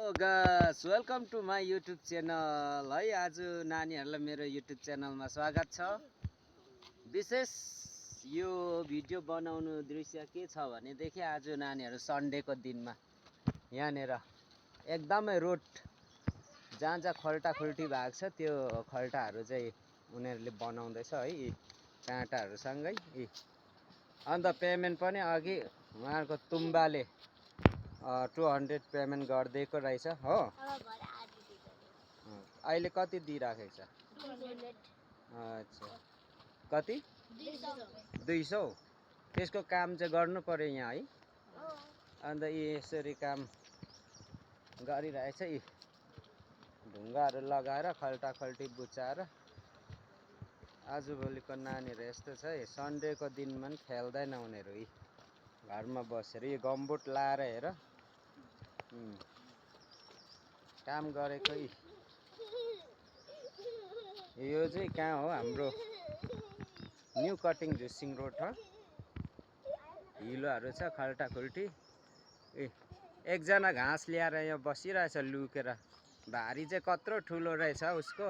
Guys welcome to my YouTube channel है। आज नानीहरूलाई मेरो युट्युब च्यानलमा स्वागत छ। विशेष यो भिडियो बनाउनु दृश्य के छ भनेदेखि आज नानीहरू सन्डेको दिनमा यहाँनिर एकदमै रोड जहाँ जहाँ खल्टाखुल्टी भएको छ त्यो खल्टाहरू चाहिँ उनीहरूले बनाउँदैछ है, यी काँटाहरूसँगै। अन्त पेमेन्ट पनि अघि उहाँहरूको तुम्बाले 200 पेमेन्ट गरिदिएको रहेछ हो। अहिले कति दिइराखेको छ? 200। अच्छा, कति? 200। त्यसको काम चाहिँ गर्नु पर्यो यहाँ है। अन्त यसरी काम गरिरहेछ। यी ढुङ्गाहरू लगाएर खल्टाखल्टी बुचाएर आजभोलिको नानीहरू यस्तो छ है, सन्डेको दिनमा पनि खेल्दैन उनीहरू। यी घरमा बसेर यो गमबुट लाएर हेर काम गरेको। यो चाहिँ कहाँ हो? हाम्रो न्यू कटिङ झुसिङ रोड हो। हिलोहरू छ, खल्टाखुल्टी। एकजना घाँस ल्याएर यहाँ बसिरहेछ लुकेर। भारी चाहिँ कत्रो ठुलो रहेछ उसको,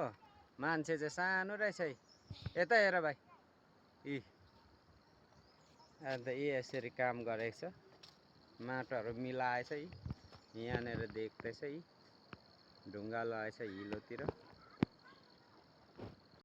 मान्छे चाहिँ सानो रहेछ। यता हेर भाइ। अन्त यसरी काम गरेको छ, माटोहरू मिलाएछ। यहाँनिर देख्दैछ, ढुङ्गा लगाएछ हिलोतिर।